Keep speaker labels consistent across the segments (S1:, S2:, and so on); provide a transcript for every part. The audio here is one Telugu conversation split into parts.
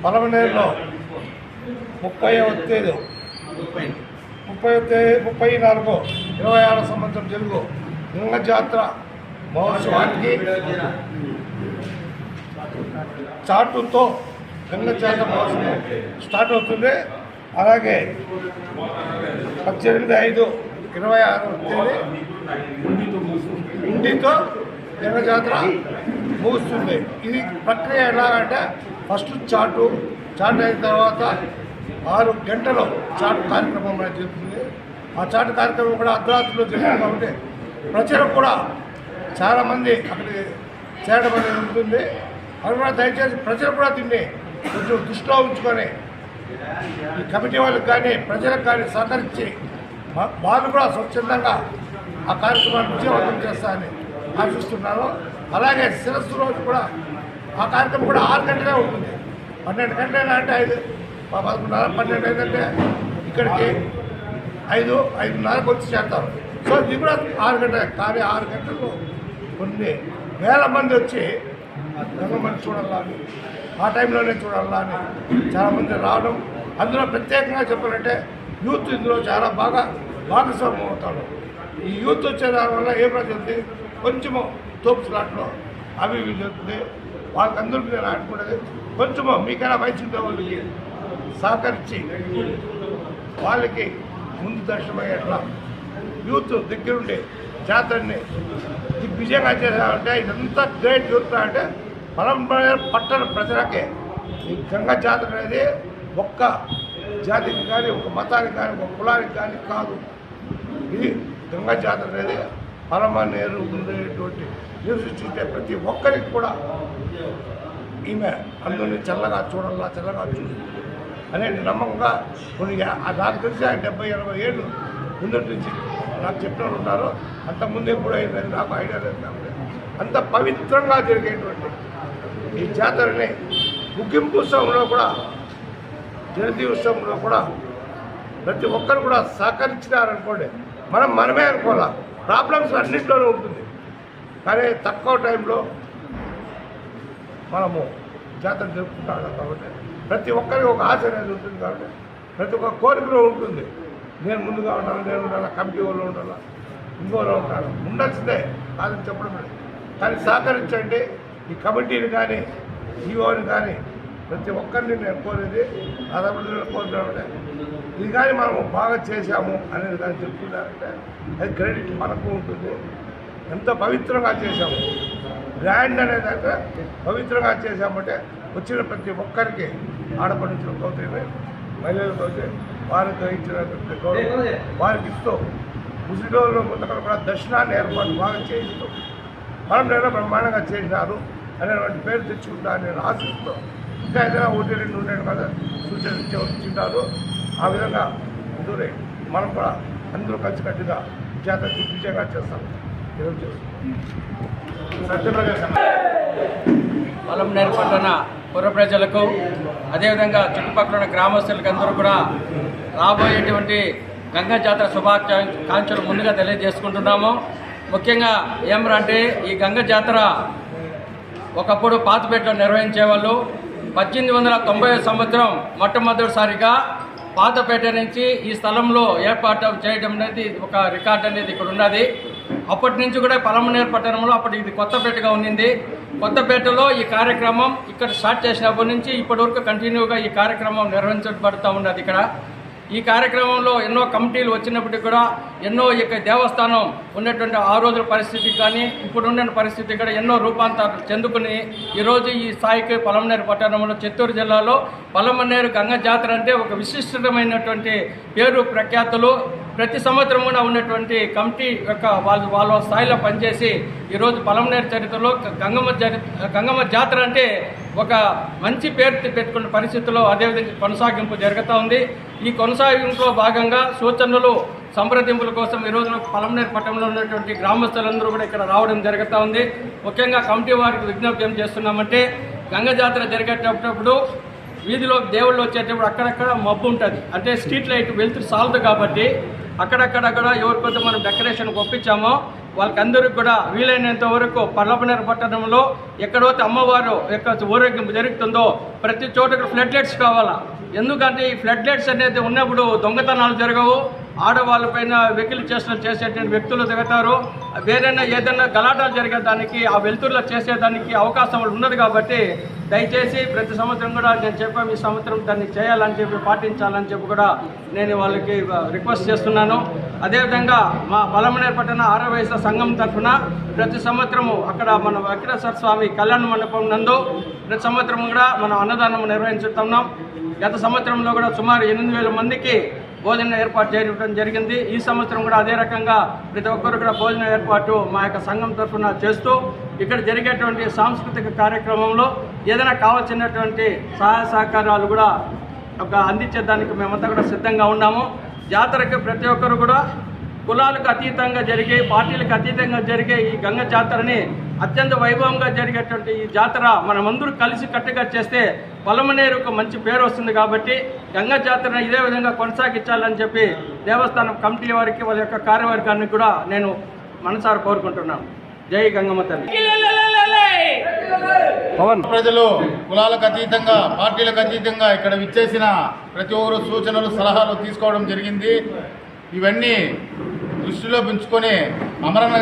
S1: పలమనేరులో 34 సంవత్సరం తెలుగు గంగ జాతర మహోత్సవానికి చాటుతో గంగ జాతర మహోత్సవం స్టార్ట్ అవుతుంది. అలాగే 18/5/26 ఇంటితో గంగ జాతర ముగుస్తుంది. ఇది ప్రక్రియ ఎలాగంటే ఫస్ట్ చాటు అయిన తర్వాత 6 గంటలు చాటు కార్యక్రమం జరుగుతుంది. ఆ చాటు కార్యక్రమం కూడా అర్ధరాత్రిలో జరుగుతుంది కాబట్టి ప్రజలకు కూడా చాలామంది అక్కడికి చేరడం అనేది ఉంటుంది. అది కూడా దయచేసి ప్రజలు కూడా దీన్ని కొంచెం దృష్టిలో ఉంచుకొని ఈ కమిటీ వాళ్ళకి కానీ ప్రజలకు కానీ సహకరించి వాళ్ళు కూడా స్వచ్ఛందంగా ఆ కార్యక్రమాన్ని విజయవంతం చేస్తారని ఆశిస్తున్నాను. అలాగే శిరస్సు రోజు కూడా ఆ కార్యక్రమం కూడా 6 గంటలే ఉంటుంది. 12 గంటలైనా అంటే 11:30-12 అయిందంటే ఇక్కడికి 5-5:30కు వచ్చి చేస్తారు. సో ఇది కూడా 6 గంటలే. కానీ 6 గంటల్లో కొన్ని వేల మంది వచ్చి గంగమ్మని చూడాలని, ఆ టైంలోనే చూడాలని చాలామంది రావడం. అందులో ప్రత్యేకంగా చెప్పాలంటే యూత్ ఇందులో చాలా బాగా భాగస్వామ్యం అవుతాడు. ఈ యూత్ వచ్చే దానివల్ల ఏమైనా జరుగుతుంది, కొంచెము తోపు స్లాట్లో అవి ఇవి జరుగుతుంది. వాళ్ళకందరికీ నేను ఆడుకునేది కొంచెము మీకైనా వయసు ఉండే వాళ్ళకి సహకరించి వాళ్ళకి ముందు దర్శనమయ్యేట్లా యూత్ దగ్గరుండి జాతరని దిగ్విజయంగా చేశారంటే ఇదంతా గ్రేట్ యూత్ అంటే పట్టణ ప్రజలకే ఈ గంగా జాతర అనేది ఒక్క జాతికి కానీ ఒక మతానికి కానీ ఒక కులానికి కానీ కాదు. ఇది గంగా జాతర అనేది పలమనేరు ఉండేటువంటి నివసించే ప్రతి ఒక్కరికి కూడా ఈమె అందరినీ చల్లగా చూస్తుంది అనే నమ్మకంగా కొన్ని నాకు తెలిసి 70-80 ఏళ్ళు ముందటి నుంచి నాకు చెప్పిన ఉన్నారు. అంతకుముందు ఎప్పుడు అయిందని నాకు ఐడియా లేదు. అంత పవిత్రంగా జరిగేటువంటి ఈ జాతరని ముగింపు ఉత్సవంలో కూడా జయంతి ఉత్సవంలో కూడా ప్రతి ఒక్కరు కూడా సహకరించినారనుకోండి. మనమే అనుకోవాలా, ప్రాబ్లమ్స్ అన్నింటిలోనే ఉంటుంది. కానీ తక్కువ టైంలో మనము జాతర జరుపుకుంటాం కాబట్టి ప్రతి ఒక్కరికి ఒక ఆశ అనేది ఉంటుంది. కాబట్టి ప్రతి ఒక్క కోరికలో ఉంటుంది. నేను ముందుగా ఉండాలి, నేను ఉండాలి, కమిటీ వాళ్ళు ఉండాలి, ఇంకోలో ఉంటాను, ఉండాల్సిందే కాదని చెప్పడం లేదు. కానీ సహకరించండి. ఈ కమిటీని కానీ ఈఓని కానీ ప్రతి ఒక్కరిని నేను కోరేది దాదాపు కోరుతున్నామంటే ఇది కానీ మనము బాగా చేశాము అనేది కానీ చెప్పుకున్నారంటే అది క్రెడిట్ మనకు ఉంటుంది. ఎంత పవిత్రంగా చేశాము, గ్రాండ్ అనేది అంటే పవిత్రంగా చేశామంటే వచ్చిన ప్రతి ఒక్కరికి ఆడపడుచులకు అవుతుంది, మహిళలకు అవుతాయి, వారికి ఇచ్చిన గౌరవం వారికి ఇస్తూ ముస్లింలు ముందుగా కూడా దర్శనాన్ని ఏర్పాటు బాగా చేయిస్తూ మనం నేను బ్రహ్మాండంగా చేసినారు అనేటువంటి పేరు తెచ్చుకుంటా నేను ఆశిస్తూ ఇంకా ఏదైనా 1-2 ఉండేది కదా సూచన వచ్చింటారు. ఆ విధంగా ముందురే మనం కూడా అందరూ కలిసికట్టుగా జాతర దిగ్విజయంగా చేస్తాం.
S2: పలమనేరు పట్టణ పుర ప్రజలకు అదేవిధంగా చుట్టుపక్కల ఉన్న గ్రామస్తులకు అందరూ కూడా రాబోయేటువంటి గంగా జాతర శుభాకాంక్షలు ముందుగా తెలియజేసుకుంటున్నాము. ముఖ్యంగా ఏమరంటే ఈ గంగా జాతర ఒకప్పుడు పాతపేటలో నిర్వహించేవాళ్ళు. 1890 సంవత్సరం మొట్టమొదటిసారిగా పాతపేట నుంచి ఈ స్థలంలో ఏర్పాటు చేయడం అనేది ఒక రికార్డ్ అనేది ఇక్కడ ఉన్నది. అప్పటి నుంచి కూడా పలమనేరు పట్టణంలో అప్పటి ఇది కొత్తపేటగా ఉన్నింది. కొత్తపేటలో ఈ కార్యక్రమం ఇక్కడ స్టార్ట్ చేసినప్పటి నుంచి ఇప్పటి వరకు కంటిన్యూగా ఈ కార్యక్రమం నిర్వహించబడుతూ ఉన్నది. ఇక్కడ ఈ కార్యక్రమంలో ఎన్నో కమిటీలు వచ్చినప్పటికీ కూడా ఎన్నో ఇక దేవస్థానం ఉన్నటువంటి ఆ రోజుల పరిస్థితి కానీ ఇప్పుడున్న పరిస్థితి కూడా ఎన్నో రూపాంతరాలు చెందుకుని ఈరోజు ఈ స్థాయికి పలమనేరు పట్టణంలో చిత్తూరు జిల్లాలో పలమనేరు గంగ జాతర అంటే ఒక విశిష్టమైనటువంటి పేరు ప్రఖ్యాతులు ప్రతి సంవత్సరం కూడా ఉన్నటువంటి కమిటీ యొక్క వాళ్ళ స్థాయిలో పనిచేసి ఈరోజు పలమనేరు చరిత్రలో గంగమ్మ జాతర అంటే ఒక మంచి పేరు పెట్టుకున్న పరిస్థితుల్లో అదేవిధంగా కొనసాగింపు జరుగుతూ ఉంది. ఈ కొనసాగింపులో భాగంగా సూచనలు సంప్రదింపుల కోసం ఈరోజు పలమనేరు పట్టణంలో ఉన్నటువంటి గ్రామస్తులందరూ కూడా ఇక్కడ రావడం జరుగుతూ ఉంది. ముఖ్యంగా కమిటీ వారికి విజ్ఞప్తి ఏం చేస్తున్నామంటే గంగ జాతర జరిగేటప్పుడు వీధిలో దేవుళ్ళు వచ్చేటప్పుడు అక్కడక్కడ మబ్బు ఉంటుంది, అంటే స్ట్రీట్ లైట్ వెళ్తురు సాలదు కాబట్టి అక్కడక్కడ ఎవరికొద్ది మనం డెకరేషన్ ఒప్పించామో వాళ్ళకందరికీ కూడా వీలైనంత వరకు పల్లపనేరు పట్టణంలో ఎక్కడైతే అమ్మవారు యొక్క ఊరేగింపు జరుగుతుందో ప్రతి చోట ఫ్లడ్ లైట్స్ కావాలా. ఎందుకంటే ఈ ఫ్లడ్ లైట్స్ అనేది ఉన్నప్పుడు దొంగతనాలు జరగవు, ఆడవాళ్ళపైన వెకిలి చేష్టలు చేసేటువంటి వ్యక్తులు దిగుతారు, వేరైనా ఏదైనా గలాటాలు జరిగేదానికి ఆ వెలుతురులో చేసేదానికి అవకాశం ఉన్నది. కాబట్టి దయచేసి ప్రతి సంవత్సరం కూడా నేను చెప్పాను, ఈ సంవత్సరం దాన్ని చేయాలని చెప్పి పాటించాలని చెప్పి కూడా నేను వాళ్ళకి రిక్వెస్ట్ చేస్తున్నాను. అదేవిధంగా మా పలమనేరు పట్టణ ఆరవయస సంఘం తరఫున ప్రతి సంవత్సరము అక్కడ మన వెంకటేశ్వర స్వామి కళ్యాణ మండపం నందు ప్రతి సంవత్సరం కూడా మనం అన్నదానం నిర్వహించుతున్నాం. గత సంవత్సరంలో కూడా సుమారు 8,000 మందికి భోజనం ఏర్పాటు చేయడం జరిగింది. ఈ సంవత్సరం కూడా అదే రకంగా ప్రతి ఒక్కరు కూడా భోజనం ఏర్పాటు మా యొక్క సంఘం తరఫున చేస్తూ ఇక్కడ జరిగేటువంటి సాంస్కృతిక కార్యక్రమంలో ఏదైనా కావాల్సినటువంటి సహాయ సహకారాలు కూడా అందించేదానికి మేమంతా కూడా సిద్ధంగా ఉన్నాము. జాతరకి ప్రతి ఒక్కరు కూడా కులాలకు అతీతంగా జరిగే, పార్టీలకు అతీతంగా జరిగే ఈ గంగ జాతరని అత్యంత వైభవంగా జరిగేటువంటి ఈ జాతర మనమందరూ కలిసి కట్టుగా చేస్తే పలమనేరుకు మంచి పేరు వస్తుంది. కాబట్టి గంగ జాతరను ఇదే విధంగా కొనసాగించాలని చెప్పి దేవస్థానం కమిటీ వారికి, వాళ్ళ యొక్క కార్యవర్గానికి కూడా నేను మనసారా కోరుకుంటున్నాను. జై గంగమ్మ తల్లి.
S3: ప్రజలు కులాలకు అతీతంగా, పార్టీలకు అతీతంగా ఇక్కడ విచ్చేసిన ప్రతి ఒక్కరు సూచనలు, సలహాలు తీసుకోవడం జరిగింది. ఇవన్నీ దృష్టిలో ఉంచుకొని అమరన్న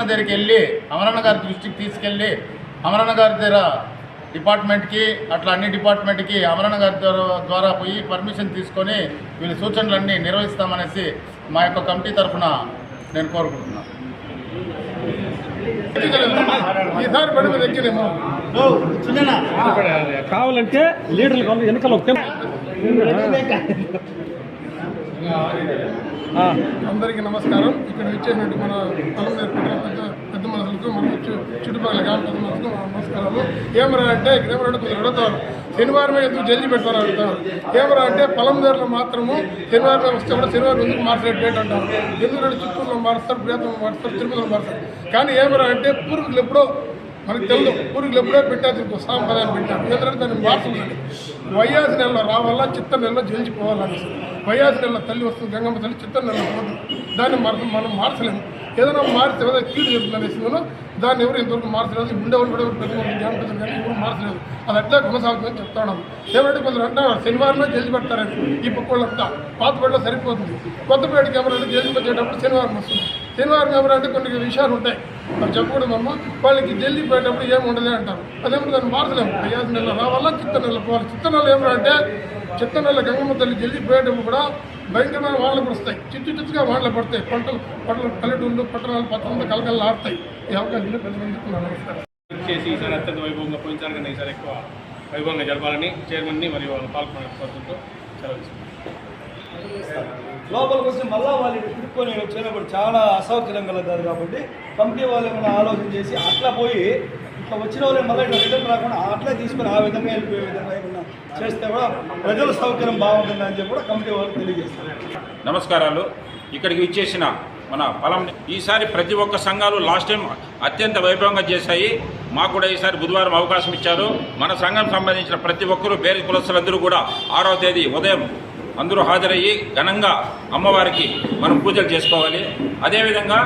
S3: దగ్గరికి వెళ్ళి, అమరన్న గారి దృష్టికి తీసుకెళ్ళి, అమరన్న గారి దగ్గర డిపార్ట్మెంట్కి, అట్లా అన్ని డిపార్ట్మెంట్కి అమరన్న గారి ద్వారా పోయి పర్మిషన్ తీసుకొని వీళ్ళ సూచనలన్నీ నిర్వహిస్తామనేసి మా యొక్క కమిటీ తరఫున నేను కోరుకుంటున్నాను.
S4: కావాలంటే లీడర్లు వెనకాల
S1: అందరికీ నమస్కారం. ఇక్కడ వచ్చేసినట్టు మన పెద్ద మనుషులకు, మన చుట్టుపక్కల గ్రామ పెద్ద మనుషులకు నమస్కారాలు. ఏమరా అంటే ఇక్కడ ఏమరా కొందరు అడుగుతారు, శనివారమే ఎందుకు జల్దీ పెడతారు అడుగుతారు. ఏమరా అంటే పొలందారులు మాత్రము శనివారం వస్తే కూడా శనివారం ఎందుకు మార్చలేదు డేట్ అంటారు. ఎందుకంటే చిత్తూరులో మారుస్తారు, ప్రియతంలో మారుస్తారు, తిరుపతిలో మారుస్తారు. కానీ ఏమరా అంటే పూర్వీకులు ఎప్పుడో మనకు తెలుసు, పూర్వీకులు ఎప్పుడో పెట్టారు, సాంప్రదాయాలు పెట్టారు. ఎందుకంటే దాన్ని మార్చలేదు. వైయాసి నెలలో రావాలా, చిత్త నెలలో జల్చిపోవాలని. వైయాసి నెలలో తల్లి వస్తుంది, గంగమ్మ తల్లి, చిత్త నెలలో పోతుంది. దాన్ని మనం మార్చలేము. ఏదైనా మారితే ఏదో కీడు జరుగుతుందనేసి దాన్ని ఎవరు ఇంతవరకు మార్చలేదు. ఉండేవాళ్ళు కూడా ఎవరు ప్రతి జ్ఞాన పెద్దలు కానీ ఎవరు మార్చలేదు. అది అట్లా కొనసాగుతుందని చెప్తాను. ఏమంటే కొందరు అంటారు శనివారమే జల్ది పెడతారని. ఈ పక్కళ్ళంతా పాతపేటలో సరిపోతుంది. కొత్తపేటకి ఎవరంటే జల్ది పెట్టేటప్పుడు శనివారం వస్తుంది. శనివారం ఎవరంటే కొన్ని విషయాలు ఉంటాయి, అవి చెప్పకూడదమ్మా. వాళ్ళకి జల్దీ పెట్టేటప్పుడు ఏమి ఉండలే అంటారు. అదేమో దాన్ని మార్చలేము. అయ్యాది నెల రావాలా, చిత్త నెల పోవాలి. చిత్త నెల ఏమంటే చిత్త నెల గంగమ్మ తల్లి జల్దీ పోయేటప్పుడు కూడా భయంకరమైన వానలు వస్తాయి. చిచ్చుగా వానలు పడతాయి. పంటలు పల్లెటూళ్ళు, పట్టణాలు, పట్టణంతో కలకలు ఆడతాయి. ఈ అవకాశంలో ప్రజలందరికీ నమస్కారం.
S5: చేసి ఈసారి అత్యంత వైభవంగా, పోయినసారి కన్నా ఈసారి ఎక్కువ వైభవంగా జరపాలని చైర్మన్ని మరియు వాళ్ళు పాల్గొనే కోరుకుంటూ సెలవు.
S4: లోపలికి వచ్చి మళ్ళా వాళ్ళు తిరుక్కొని వచ్చినప్పుడు చాలా అసౌకర్యం కలగదు. కాబట్టి కమిటీ వాళ్ళు ఏమైనా ఆలోచన చేసి అట్లా పోయి ఇట్లా వచ్చిన వాళ్ళు మళ్ళీ ఇట్లా రిటర్న్ రాకుండా అట్లా తీసుకొని ఆ విధంగా వెళ్ళిపోయే విధంగా ఏమన్నా చేస్తే కూడా ప్రజల సౌకర్యం బాగుంటుందని చెప్పి కూడా కమిటీ వాళ్ళు తెలియజేస్తారు.
S6: నమస్కారాలు. ఇక్కడికి విచ్చేసిన మన పొలం ఈసారి ప్రతి ఒక్క సంఘాలు లాస్ట్ టైం అత్యంత వైభవంగా చేశాయి. మాకు కూడా ఈసారి బుధవారం అవకాశం ఇచ్చారు. మన సంఘం సంబంధించిన ప్రతి ఒక్కరూ పేరు కులస్తులందరూ కూడా 6వ తేదీ ఉదయం అందరూ హాజరయ్యి ఘనంగా అమ్మవారికి మనం పూజలు చేసుకోవాలి. అదేవిధంగా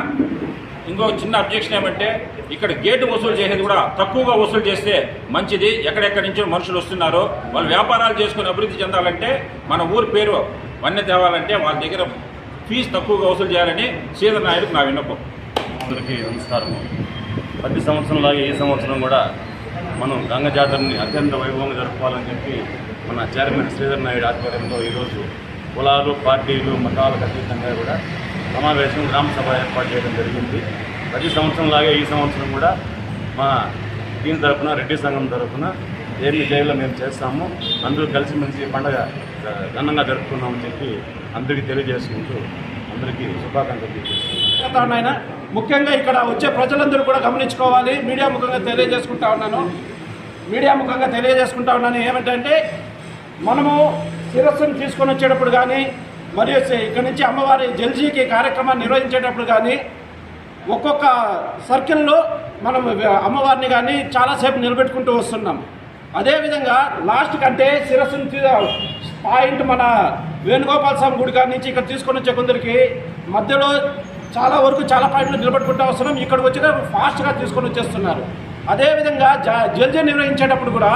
S6: ఇంకో చిన్న అబ్జెక్షన్ ఏమంటే ఇక్కడ గేటు వసూలు చేసేది కూడా తక్కువగా వసూలు చేస్తే మంచిది. ఎక్కడెక్కడి నుంచో మనుషులు వస్తున్నారో వాళ్ళు వ్యాపారాలు చేసుకుని అభివృద్ధి చెందాలంటే, మన ఊరి పేరు వన్నె తేవాలంటే వాళ్ళ దగ్గర ఫీజు తక్కువగా వసూలు చేయాలని శ్రీధర్ నాయుడుకు నా విన్నపం.
S7: అందరికీ నమస్కారం. ప్రతి సంవత్సరంలాగే ఈ సంవత్సరం కూడా మనం గంగ జాతరని అత్యంత వైభవంగా జరుపుకోవాలని చెప్పి మన చైర్మన్ శ్రీధర్ నాయుడు ఆధ్వర్యంలో ఈరోజు కులాలు, పార్టీలు, మతాలకు అతీతంగా కూడా సమావేశం, గ్రామ సభ ఏర్పాటు చేయడం జరిగింది. ప్రతి సంవత్సరంలాగే ఈ సంవత్సరం కూడా మా దీని తరఫున, రెడ్డి సంఘం తరఫున ఏమి చేయాలో మేము చేస్తాము. అందరూ కలిసిమెలిసి పండగ ఘనంగా జరుపుకున్నామని చెప్పి అందరికీ తెలియజేసుకుంటూ అందరికీ శుభాకాంక్షలు తెలియజేస్తున్నాను.
S4: ముఖ్యంగా ఇక్కడ వచ్చే ప్రజలందరూ కూడా గమనించుకోవాలి. మీడియా ముఖంగా తెలియజేసుకుంటా ఉన్నాను ఏమిటంటే, మనము శిరస్సును తీసుకొని వచ్చేటప్పుడు కానీ, మరియు ఇక్కడ నుంచి అమ్మవారి జల్జీకి కార్యక్రమాన్ని నిర్వహించేటప్పుడు కానీ ఒక్కొక్క సర్కిల్లో మనం అమ్మవారిని కానీ చాలాసేపు నిలబెట్టుకుంటూ వస్తున్నాం. అదేవిధంగా లాస్ట్ కంటే శిరస్సును పాయింట్ మన వేణుగోపాల స్వామి గుడి కాడి నుంచి ఇక్కడ తీసుకొని వచ్చే కొందరికి మధ్యలో చాలా వరకు చాలా పాయింట్లు నిలబెట్టుకుంటూ వస్తున్నాం. ఇక్కడికి వచ్చిన ఫాస్ట్గా తీసుకొని వచ్చేస్తున్నారు. అదేవిధంగా జల్జీ నిర్వహించేటప్పుడు కూడా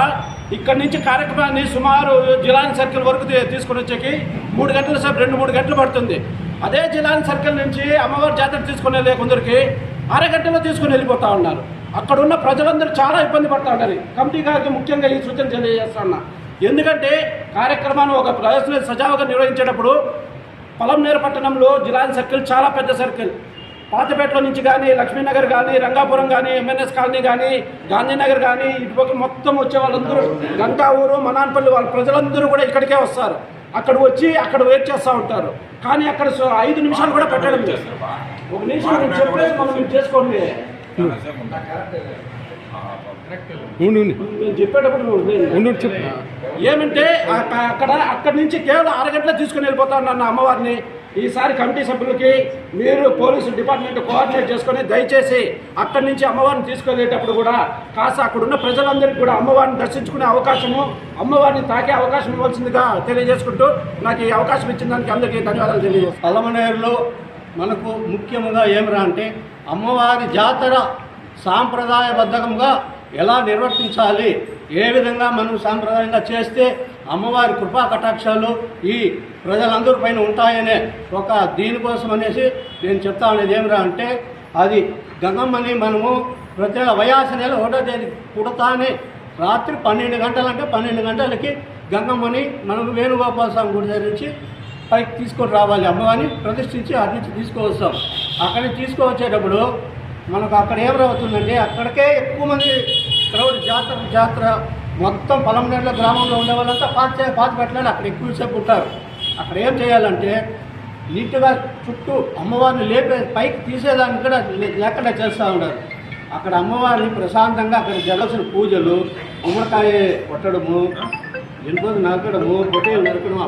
S4: ఇక్కడి నుంచి కార్యక్రమాన్ని సుమారు జిలాని సర్కిల్ వరకు తీసుకొని వచ్చేకి 3 గంటల సేపు 2-3 గంటలు పడుతుంది. అదే జిలాని సర్కిల్ నుంచి అమ్మవారి జాతర తీసుకుని వెళ్ళే కొందరికి అరగంటలో తీసుకుని వెళ్ళిపోతూ ఉన్నారు. అక్కడ ఉన్న ప్రజలందరూ చాలా ఇబ్బంది పడుతూ ఉన్నారు. కమిటీ గారికి ముఖ్యంగా ఈ సూచన తెలియజేస్తున్నా. ఎందుకంటే కార్యక్రమాన్ని ఒక ప్రదర్శన సజావుగా నిర్వహించేటప్పుడు పొలంనేరు పట్టణంలో జిలాని సర్కిల్ చాలా పెద్ద సర్కిల్. పాతపేటలో నుంచి కానీ లక్ష్మీనగర్ కానీ రంగాపురం కానీ ఎంఎన్ఎస్ కాలనీ కానీ గాంధీనగర్ కానీ ఇటుపక్క మొత్తం వచ్చే వాళ్ళందరూ గంగా ఊరు మనాన్పల్లి వాళ్ళ ప్రజలందరూ కూడా ఇక్కడికే వస్తారు. అక్కడ వచ్చి అక్కడ వెయిట్ చేస్తూ ఉంటారు. కానీ అక్కడ 5 నిమిషాలు కూడా పెట్టడం లేదు. 1 నిమిషం నేను చెప్పలేదు, మనం చేసుకోండి. నేను చెప్పేటప్పుడు ఏమంటే అక్కడి నుంచి కేవలం అరగంటలో తీసుకుని వెళ్ళిపోతా ఉన్నాను అమ్మవారిని. ఈసారి కమిటీ సభ్యులకి మీరు పోలీసు డిపార్ట్మెంట్ కోఆర్డినేట్ చేసుకొని దయచేసి అక్కడి నుంచి అమ్మవారిని తీసుకెళ్ళేటప్పుడు కూడా కాస్త అక్కడున్న ప్రజలందరికీ కూడా అమ్మవారిని దర్శించుకునే అవకాశము, అమ్మవారిని తాకే అవకాశం ఇవ్వాల్సిందిగా తెలియజేసుకుంటూ నాకు ఈ అవకాశం ఇచ్చిన దానికి అందరికీ ధన్యవాదాలు తెలియజేస్తాను.
S8: పలమనేరులో మనకు ముఖ్యంగా ఏమిరా అంటే అమ్మవారి జాతర సాంప్రదాయబద్ధంగా ఎలా నిర్వర్తించాలి, ఏ విధంగా మనం సాంప్రదాయంగా చేస్తే అమ్మవారి కృపా కటాక్షాలు ఈ ప్రజలందరి పైన ఉంటాయనే ఒక దీనికోసం అనేసి నేను చెప్తా ఉండేది ఏమిరా అంటే అది గంగమ్మని మనము ప్రతి వయాస నెల 1వ తేదీ పుడతానే రాత్రి 12 గంటలంటే 12 గంటలకి గంగమ్మని మనం వేణుగోపాల స్వామి గుడి దగ్గర నుంచి పైకి తీసుకొని రావాలి. అమ్మవారిని ప్రతిష్ఠించి అటు నుంచి తీసుకువస్తాం. అక్కడికి తీసుకువచ్చేటప్పుడు మనకు అక్కడ ఏమవుతుందంటే అక్కడికే ఎక్కువ మంది క్రౌడ్ జాతర మొత్తం పొలంనేరుల గ్రామంలో ఉండే వాళ్ళంతా పాతి పెట్టాలి. అక్కడ ఎక్కువసేపు ఉంటారు. అక్కడ ఏం చేయాలంటే నీట్గా చుట్టూ అమ్మవారిని పైకి తీసేదానికి కూడా లేకుండా చేస్తూ ఉంటారు. అక్కడ అమ్మవారిని ప్రశాంతంగా అక్కడ జరగాల్సిన పూజలు, గుమ్మడికాయ కొట్టడము, ఎనుకోదు నరకడము, పొట్టేలు నరకడము